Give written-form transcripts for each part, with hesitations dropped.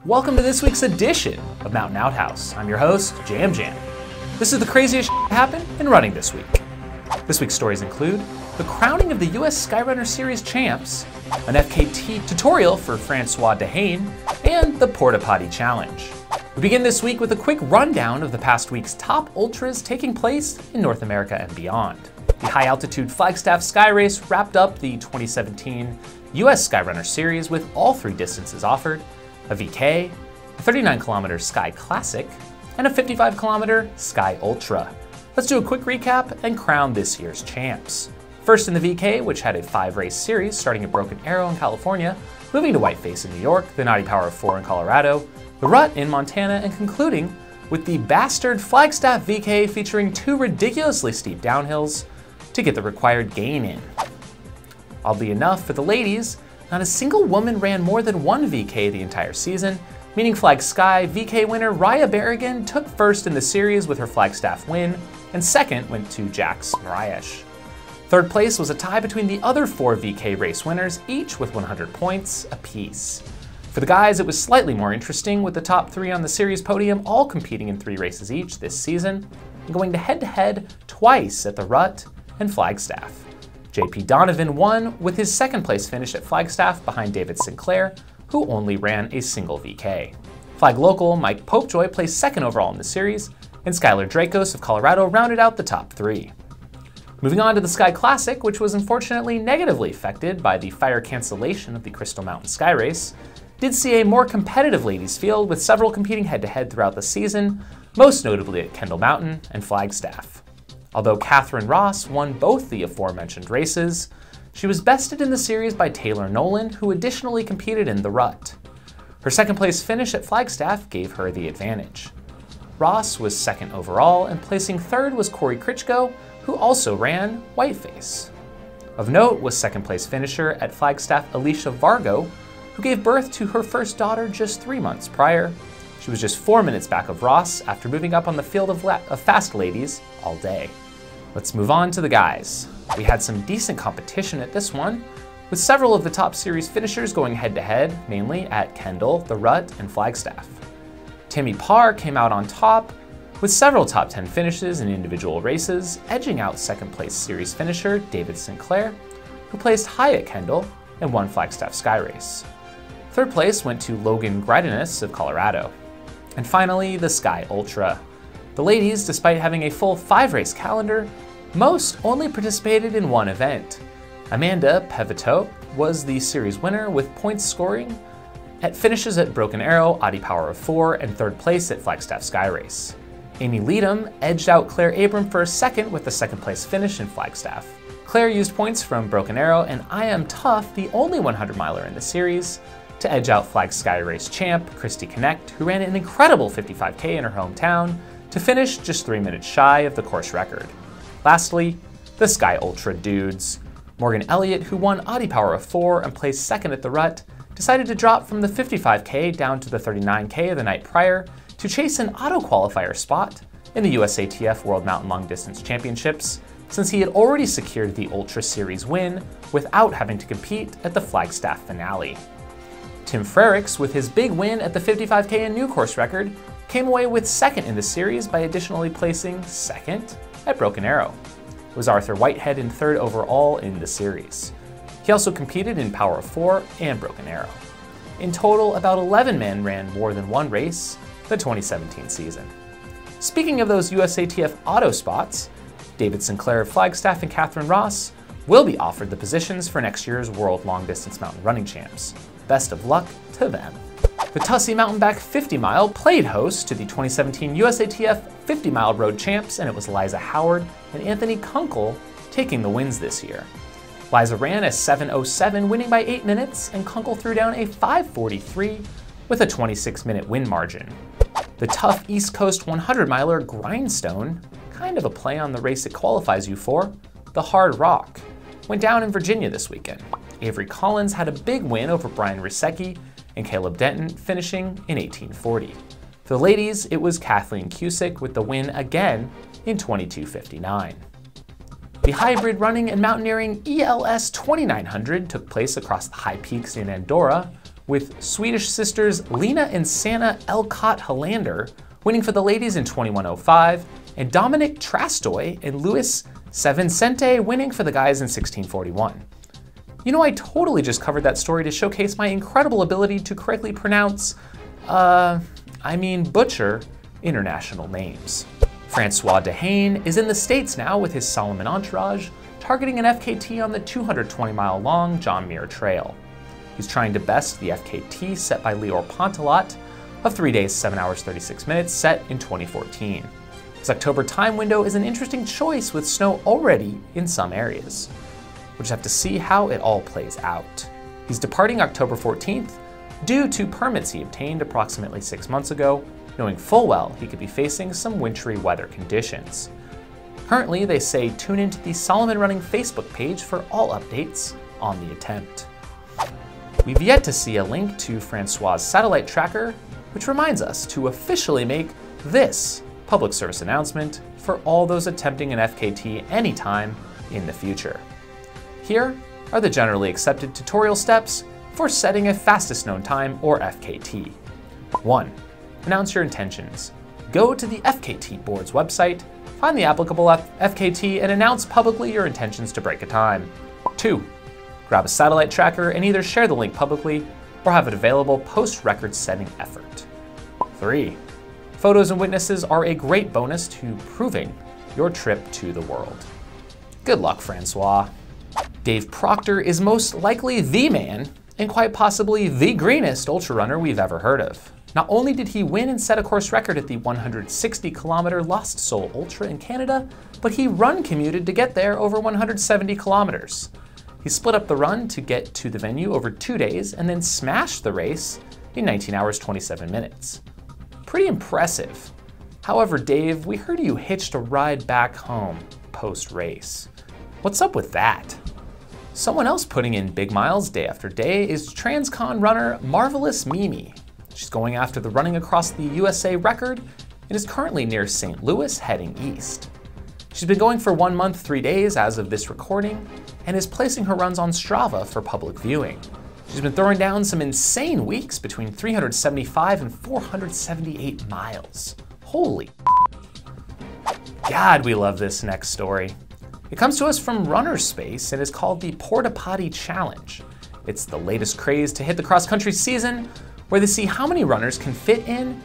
Welcome to this week's edition of Mountain Outhouse. I'm your host, Jam Jam. This is the craziest that happened in running this week. This week's stories include the crowning of the US Skyrunner Series champs, an FKT tutorial for François and the Porta Potty Challenge. We begin this week with a quick rundown of the past week's top ultras taking place in North America and beyond. The high-altitude Flagstaff Sky Race wrapped up the 2017 US Skyrunner Series with all three distances offered: a VK, a 39-kilometer Sky Classic, and a 55-kilometer Sky Ultra. Let's do a quick recap and crown this year's champs. First in the VK, which had a 5-race series starting at Broken Arrow in California, moving to Whiteface in New York, the Naughty Power of 4 in Colorado, the Rut in Montana, and concluding with the bastard Flagstaff VK featuring 2 ridiculously steep downhills to get the required gain in. Oddly enough, for the ladies, not a single woman ran more than one VK the entire season, meaning Flag Sky VK winner Raya Berrigan took first in the series with her Flagstaff win, and second went to Jax Mariash. Third place was a tie between the other 4 VK race winners, each with 100 points apiece. For the guys, it was slightly more interesting, with the top 3 on the series podium all competing in 3 races each this season, and going head-to-head twice at the Rut and Flagstaff. JP Donovan won with his second place finish at Flagstaff behind David Sinclair, who only ran a single VK. Flag local Mike Popejoy placed second overall in the series, and Skylar Dracos of Colorado rounded out the top 3. Moving on to the Sky Classic, which was unfortunately negatively affected by the fire cancellation of the Crystal Mountain Sky Race, did see a more competitive ladies field with several competing head-to-head throughout the season, most notably at Kendall Mountain and Flagstaff. Although Catherine Ross won both the aforementioned races, she was bested in the series by Taylor Nolan, who additionally competed in the Rut. Her second place finish at Flagstaff gave her the advantage. Ross was second overall, and placing third was Corey Krichko, who also ran Whiteface. Of note was second place finisher at Flagstaff Alicia Vargo, who gave birth to her first daughter just 3 months prior. She was just 4 minutes back of Ross after moving up on the field of fast ladies all day. Let's move on to the guys. We had some decent competition at this one, with several of the top series finishers going head-to-head, mainly at Kendall, the Rut, and Flagstaff. Timmy Parr came out on top, with several top 10 finishes in individual races, edging out second place series finisher David Sinclair, who placed high at Kendall and won Flagstaff Sky Race. Third place went to Logan Greidenis of Colorado. And finally, the Sky Ultra. The ladies, despite having a full 5-race calendar, most only participated in one event. Amanda Pevetot was the series winner with points scoring at finishes at Broken Arrow, Naughty Power of 4, and third place at Flagstaff Sky Race. Amy Leadham edged out Claire Abram for a second with the second place finish in Flagstaff. Claire used points from Broken Arrow and I Am Tough, the only 100-miler in the series, to edge out Flag Sky Race champ Christy Connect, who ran an incredible 55K in her hometown, to finish just 3 minutes shy of the course record. Lastly, the Sky Ultra dudes. Morgan Elliott, who won Naughty Power of 4 and placed second at the Rut, decided to drop from the 55K down to the 39K the night prior to chase an auto-qualifier spot in the USATF World Mountain Long Distance Championships, since he had already secured the Ultra Series win without having to compete at the Flagstaff finale. Tim Frericks, with his big win at the 55K and new course record, came away with second in the series by additionally placing second at Broken Arrow. It was Arthur Whitehead in third overall in the series. He also competed in Power of 4 and Broken Arrow. In total, about 11 men ran more than one race the 2017 season. Speaking of those USATF auto spots, David Sinclair of Flagstaff and Catherine Ross will be offered the positions for next year's World Long Distance Mountain Running Champs. Best of luck to them. The Tussey Mountainback 50-mile played host to the 2017 USATF 50-mile road champs, and it was Liza Howard and Anthony Kunkel taking the wins this year. Liza ran a 7:07, winning by 8 minutes, and Kunkel threw down a 5:43 with a 26-minute win margin. The tough East Coast 100-miler Grindstone, kind of a play on the race it qualifies you for, the Hard Rock, went down in Virginia this weekend. Avery Collins had a big win over Brian Risecki and Caleb Denton, finishing in 18:40. For the ladies, it was Kathleen Cusick with the win again in 22:59. The hybrid running and mountaineering ELS 2900 took place across the high peaks in Andorra, with Swedish sisters Lena and Sanna Elcott Hollander winning for the ladies in 21:05, and Dominic Trastoy and Luis Savincente winning for the guys in 16:41. You know, I totally just covered that story to showcase my incredible ability to correctly pronounce, butcher international names. François Dehane is in the States now with his Solomon entourage, targeting an FKT on the 220-mile-long John Muir Trail. He's trying to best the FKT set by Lior Pontolat of 3 days, 7 hours, 36 minutes, set in 2014. His October time window is an interesting choice with snow already in some areas. We'll just have to see how it all plays out. He's departing October 14th due to permits he obtained approximately 6 months ago, knowing full well he could be facing some wintry weather conditions. Currently, they say tune into the Solomon Running Facebook page for all updates on the attempt. We've yet to see a link to François' satellite tracker, which reminds us to officially make this public service announcement for all those attempting an FKT anytime in the future. Here are the generally accepted tutorial steps for setting a fastest known time, or FKT. 1. Announce your intentions. Go to the FKT board's website, find the applicable FKT, and announce publicly your intentions to break a time. 2. Grab a satellite tracker and either share the link publicly or have it available post-record setting effort. 3. Photos and witnesses are a great bonus to proving your trip to the world. Good luck, François. Dave Proctor is most likely the man, and quite possibly the greenest ultra runner we've ever heard of. Not only did he win and set a course record at the 160-kilometer Lost Soul Ultra in Canada, but he run commuted to get there over 170 kilometers. He split up the run to get to the venue over 2 days and then smashed the race in 19 hours, 27 minutes. Pretty impressive. However, Dave, we heard you hitched a ride back home post-race. What's up with that? Someone else putting in big miles day after day is Transcon runner Marvelous Mimi. She's going after the running across the USA record and is currently near St. Louis heading east. She's been going for 1 month, 3 days as of this recording and is placing her runs on Strava for public viewing. She's been throwing down some insane weeks between 375 and 478 miles. Holy God, we love this next story. It comes to us from Runner Space and is called the Porta Potty Challenge. It's the latest craze to hit the cross-country season, where they see how many runners can fit in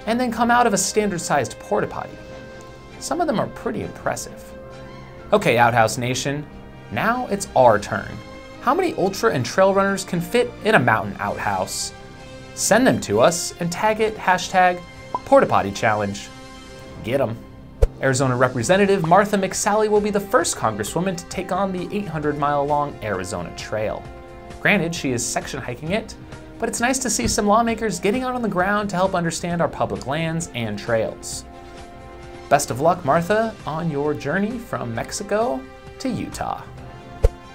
and then come out of a standard-sized porta potty. Some of them are pretty impressive. Okay, Outhouse Nation, now it's our turn. How many ultra and trail runners can fit in a mountain outhouse? Send them to us and tag it #PortaPottyChallenge. Get 'em. Arizona Representative Martha McSally will be the first Congresswoman to take on the 800-mile-long Arizona Trail. Granted, she is section hiking it, but it's nice to see some lawmakers getting out on the ground to help understand our public lands and trails. Best of luck, Martha, on your journey from Mexico to Utah.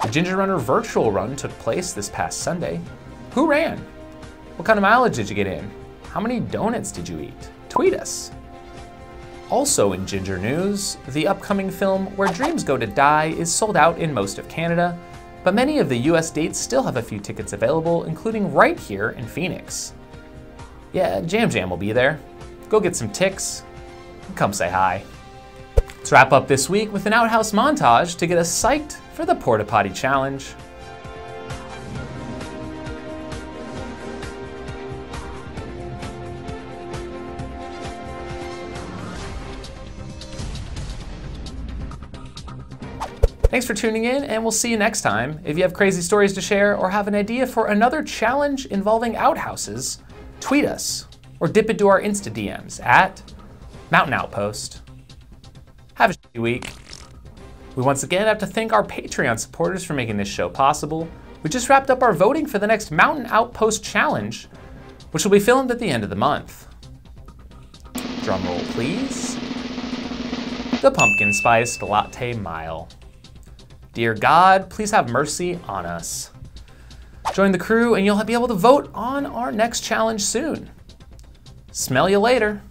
The Ginger Runner virtual run took place this past Sunday. Who ran? What kind of mileage did you get in? How many donuts did you eat? Tweet us. Also in Ginger news, the upcoming film Where Dreams Go to Die is sold out in most of Canada, but many of the US dates still have a few tickets available, including right here in Phoenix. Yeah, Jam Jam will be there. Go get some ticks and come say hi. Let's wrap up this week with an Outhouse montage to get us psyched for the Porta Potty Challenge. Thanks for tuning in, and we'll see you next time. If you have crazy stories to share or have an idea for another challenge involving outhouses, tweet us or dip into our Insta DMs at Mountain Outpost. Have a shitty week. We once again have to thank our Patreon supporters for making this show possible. We just wrapped up our voting for the next Mountain Outpost Challenge, which will be filmed at the end of the month. Drum roll, please. The Pumpkin Spiced Latte Mile. Dear God, please have mercy on us. Join the crew and you'll be able to vote on our next challenge soon. Smell you later.